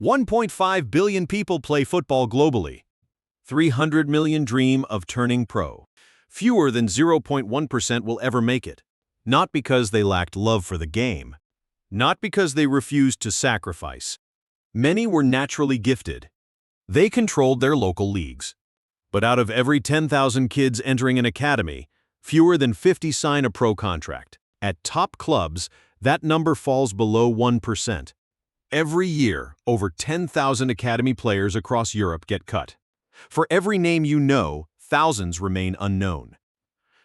1.5 billion people play football globally. 300 million dream of turning pro. Fewer than 0.1% will ever make it. Not because they lacked love for the game. Not because they refused to sacrifice. Many were naturally gifted. They controlled their local leagues. But out of every 10,000 kids entering an academy, fewer than 50 sign a pro contract. At top clubs, that number falls below 1%. Every year, over 10,000 academy players across Europe get cut. For every name you know, thousands remain unknown.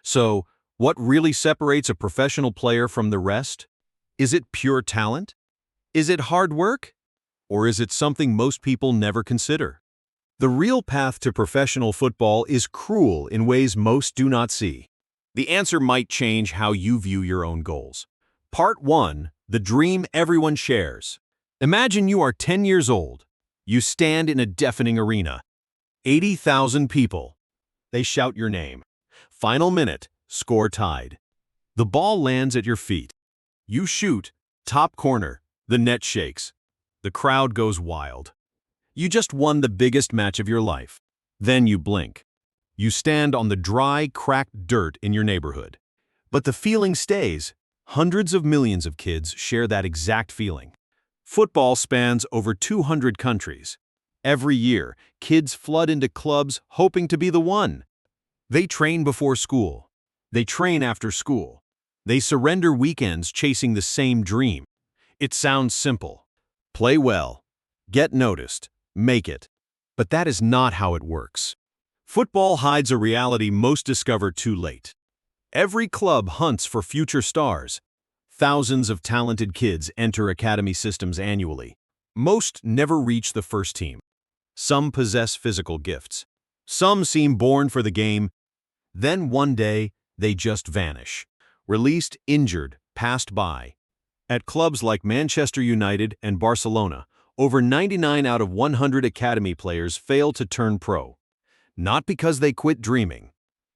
So, what really separates a professional player from the rest? Is it pure talent? Is it hard work? Or is it something most people never consider? The real path to professional football is cruel in ways most do not see. The answer might change how you view your own goals. Part 1. The dream everyone shares. Imagine you are 10 years old. You stand in a deafening arena. 80,000 people. They shout your name. Final minute, score tied. The ball lands at your feet. You shoot, top corner, the net shakes. The crowd goes wild. You just won the biggest match of your life. Then you blink. You stand on the dry, cracked dirt in your neighborhood. But the feeling stays. Hundreds of millions of kids share that exact feeling. Football spans over 200 countries. Every year, kids flood into clubs hoping to be the one. They train before school. They train after school. They surrender weekends chasing the same dream. It sounds simple. Play well. Get noticed. Make it. But that is not how it works. Football hides a reality most discover too late. Every club hunts for future stars. Thousands of talented kids enter academy systems annually. Most never reach the first team. Some possess physical gifts. Some seem born for the game. Then one day, they just vanish. Released, injured, passed by. At clubs like Manchester United and Barcelona, over 99 out of 100 academy players fail to turn pro. Not because they quit dreaming.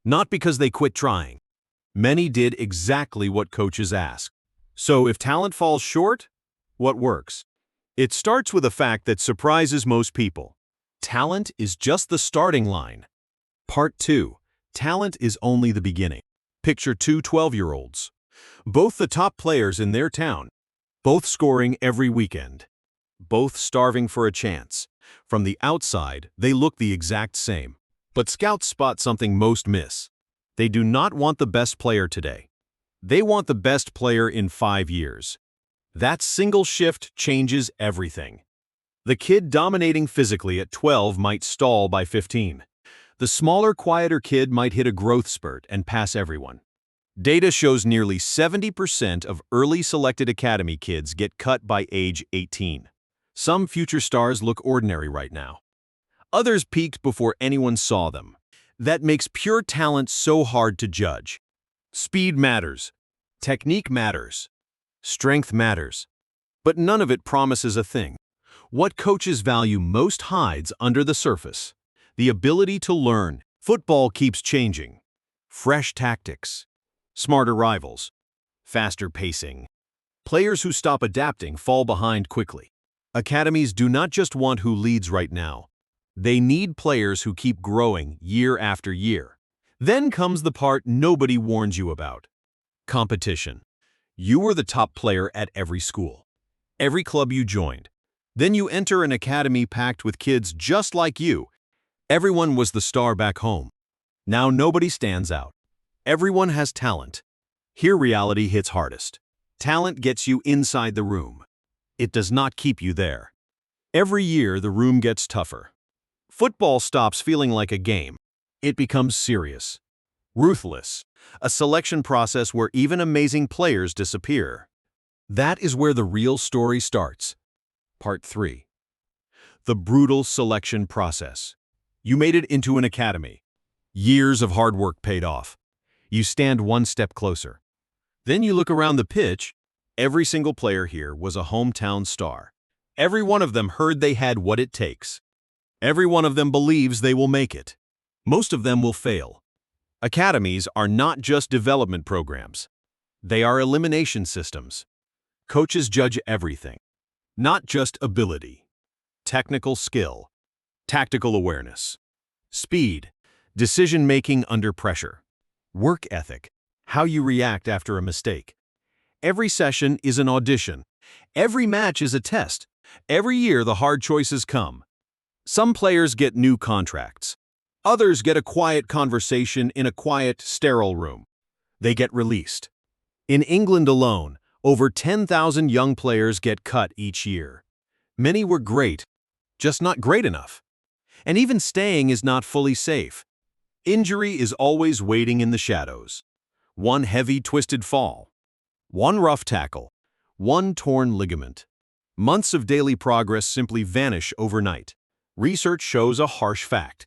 Not because they quit trying. Many did exactly what coaches ask. So if talent falls short, what works? It starts with a fact that surprises most people. Talent is just the starting line. Part 2. Talent is only the beginning. Picture two 12-year-olds. Both the top players in their town. Both scoring every weekend. Both starving for a chance. From the outside, they look the exact same. But scouts spot something most miss. They do not want the best player today. They want the best player in 5 years. That single shift changes everything. The kid dominating physically at 12 might stall by 15. The smaller, quieter kid might hit a growth spurt and pass everyone. Data shows nearly 70% of early selected academy kids get cut by age 18. Some future stars look ordinary right now. Others peaked before anyone saw them. That makes pure talent so hard to judge. Speed matters. Technique matters. Strength matters. But none of it promises a thing. What coaches value most hides under the surface. The ability to learn. Football keeps changing. Fresh tactics. Smarter rivals. Faster pacing. Players who stop adapting fall behind quickly. Academies do not just want who leads right now. They need players who keep growing year after year. Then comes the part nobody warns you about. Competition. You were the top player at every school. Every club you joined. Then you enter an academy packed with kids just like you. Everyone was the star back home. Now nobody stands out. Everyone has talent. Here reality hits hardest. Talent gets you inside the room. It does not keep you there. Every year the room gets tougher. Football stops feeling like a game. It becomes serious. Ruthless. A selection process where even amazing players disappear. That is where the real story starts. Part 3. The brutal selection process. You made it into an academy. Years of hard work paid off. You stand one step closer. Then you look around the pitch. Every single player here was a hometown star. Every one of them heard they had what it takes. Every one of them believes they will make it. Most of them will fail. Academies are not just development programs. They are elimination systems. Coaches judge everything, not just ability. technical skill, tactical awareness, speed, decision-making under pressure, work ethic, how you react after a mistake. Every session is an audition. Every match is a test. Every year the hard choices come. Some players get new contracts. Others get a quiet conversation in a quiet, sterile room. They get released. In England alone, over 10,000 young players get cut each year. Many were great, just not great enough. And even staying is not fully safe. Injury is always waiting in the shadows. One heavy, twisted fall. One rough tackle. One torn ligament. Months of daily progress simply vanish overnight. Research shows a harsh fact.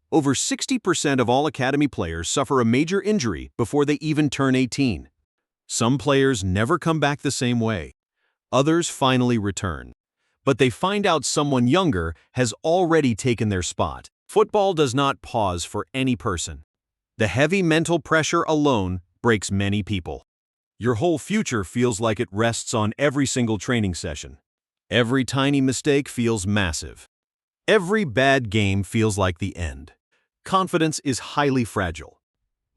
Over 60% of all academy players suffer a major injury before they even turn 18. Some players never come back the same way. Others finally return. But they find out someone younger has already taken their spot. Football does not pause for any person. The heavy mental pressure alone breaks many people. Your whole future feels like it rests on every single training session. Every tiny mistake feels massive. Every bad game feels like the end. Confidence is highly fragile.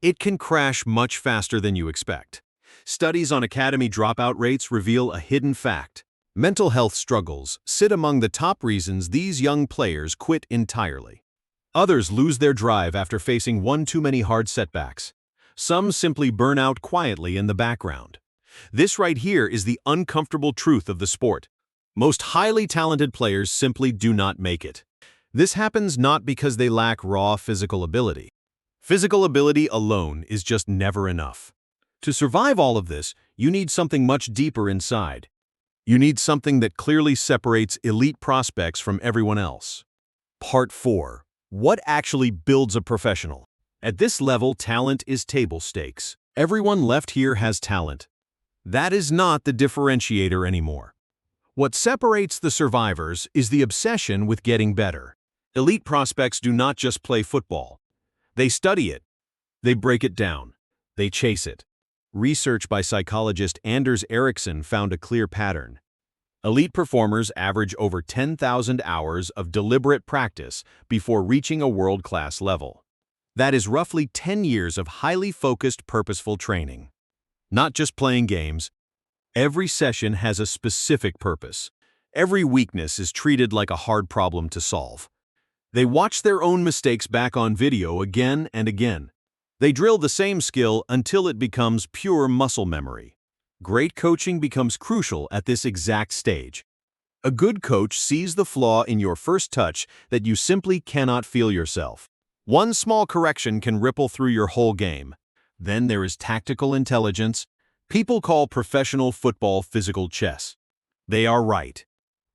It can crash much faster than you expect. Studies on academy dropout rates reveal a hidden fact. Mental health struggles sit among the top reasons these young players quit entirely. Others lose their drive after facing one too many hard setbacks. Some simply burn out quietly in the background. This right here is the uncomfortable truth of the sport. Most highly talented players simply do not make it. This happens not because they lack raw physical ability. Physical ability alone is just never enough. To survive all of this, you need something much deeper inside. You need something that clearly separates elite prospects from everyone else. Part 4. What actually builds a professional? At this level, talent is table stakes. Everyone left here has talent. That is not the differentiator anymore. What separates the survivors is the obsession with getting better. Elite prospects do not just play football. They study it. They break it down. They chase it. Research by psychologist Anders Ericsson found a clear pattern. Elite performers average over 10,000 hours of deliberate practice before reaching a world-class level. That is roughly 10 years of highly focused, purposeful training. Not just playing games. Every session has a specific purpose. Every weakness is treated like a hard problem to solve. They watch their own mistakes back on video again and again. They drill the same skill until it becomes pure muscle memory. Great coaching becomes crucial at this exact stage. A good coach sees the flaw in your first touch that you simply cannot feel yourself. One small correction can ripple through your whole game. Then there is tactical intelligence. People call professional football physical chess. They are right.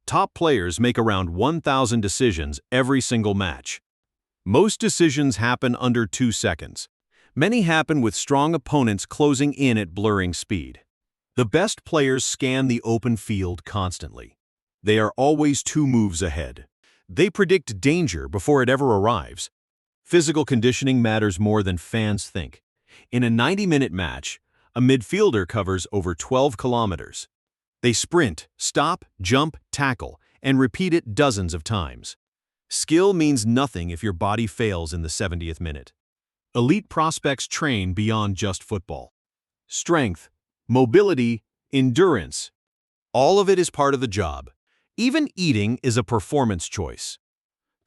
Top players make around 1,000 decisions every single match. Most decisions happen under 2 seconds. Many happen with strong opponents closing in at blurring speed. The best players scan the open field constantly. They are always 2 moves ahead. They predict danger before it ever arrives. Physical conditioning matters more than fans think. In a 90-minute match, a midfielder covers over 12 kilometers. They sprint, stop, jump, tackle, and repeat it dozens of times. Skill means nothing if your body fails in the 70th minute. Elite prospects train beyond just football. Strength, mobility, endurance. All of it is part of the job. Even eating is a performance choice.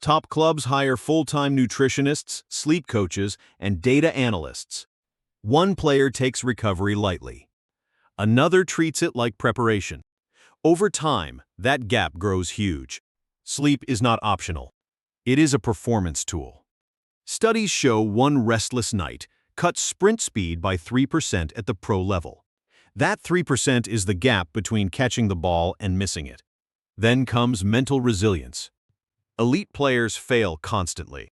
Top clubs hire full-time nutritionists, sleep coaches, and data analysts. One player takes recovery lightly. Another treats it like preparation. Over time, that gap grows huge. Sleep is not optional. It is a performance tool. Studies show one restless night cuts sprint speed by 3% at the pro level. That 3% is the gap between catching the ball and missing it. Then comes mental resilience. Elite players fail constantly.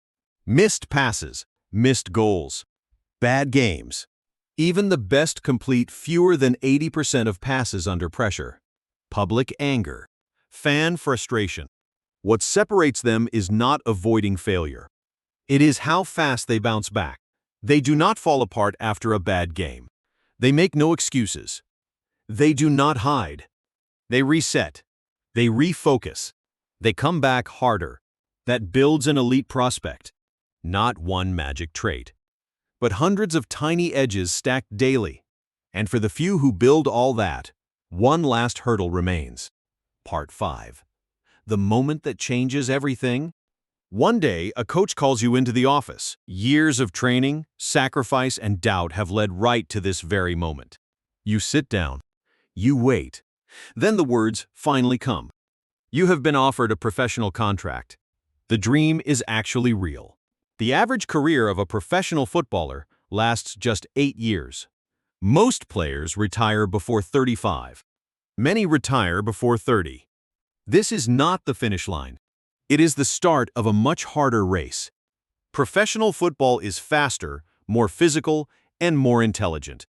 Missed passes, missed goals, bad games. Even the best complete fewer than 80% of passes under pressure. Public anger. Fan frustration. What separates them is not avoiding failure. It is how fast they bounce back. They do not fall apart after a bad game. They make no excuses. They do not hide. They reset. They refocus. They come back harder. That builds an elite prospect. Not one magic trait, but hundreds of tiny edges stacked daily. And for the few who build all that, one last hurdle remains. Part 5. The moment that changes everything. One day, a coach calls you into the office. Years of training, sacrifice, and doubt have led right to this very moment. You sit down. You wait. Then the words finally come. You have been offered a professional contract. The dream is actually real. The average career of a professional footballer lasts just 8 years. Most players retire before 35. Many retire before 30. This is not the finish line. It is the start of a much harder race. Professional football is faster, more physical, and more intelligent.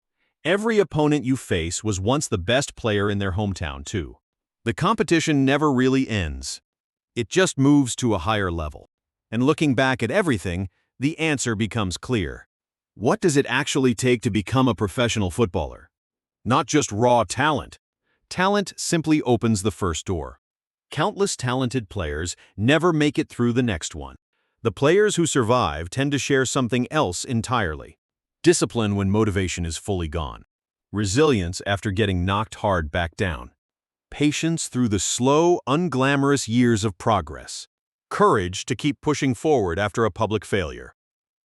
Every opponent you face was once the best player in their hometown, too. The competition never really ends. It just moves to a higher level. And looking back at everything, the answer becomes clear. What does it actually take to become a professional footballer? Not just raw talent. Talent simply opens the first door. Countless talented players never make it through the next one. The players who survive tend to share something else entirely. Discipline when motivation is fully gone. Resilience after getting knocked hard back down. Patience through the slow, unglamorous years of progress. Courage to keep pushing forward after a public failure.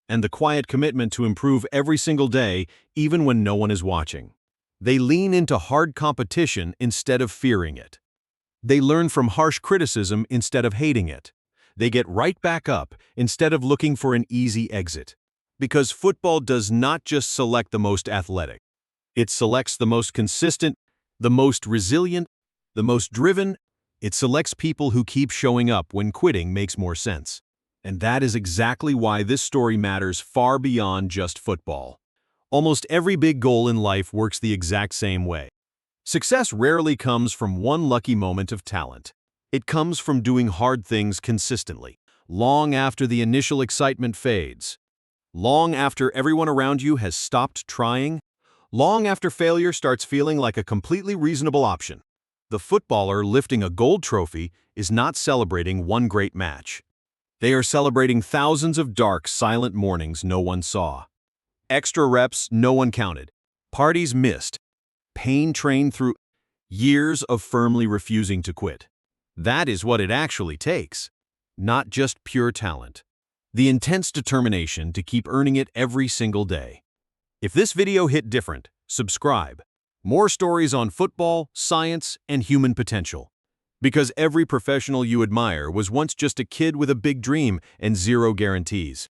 And the quiet commitment to improve every single day, even when no one is watching. They lean into hard competition instead of fearing it. They learn from harsh criticism instead of hating it. They get right back up instead of looking for an easy exit. Because football does not just select the most athletic. It selects the most consistent, the most resilient, the most driven. It selects people who keep showing up when quitting makes more sense. And that is exactly why this story matters far beyond just football. Almost every big goal in life works the exact same way. Success rarely comes from one lucky moment of talent. It comes from doing hard things consistently, long after the initial excitement fades, long after everyone around you has stopped trying, long after failure starts feeling like a completely reasonable option. The footballer lifting a gold trophy is not celebrating one great match. They are celebrating thousands of dark, silent mornings no one saw. Extra reps no one counted. Parties missed. Pain trained through years of firmly refusing to quit. That is what it actually takes. Not just pure talent. The intense determination to keep earning it every single day. If this video hit different, subscribe. More stories on football, science, and human potential. Because every professional you admire was once just a kid with a big dream and zero guarantees.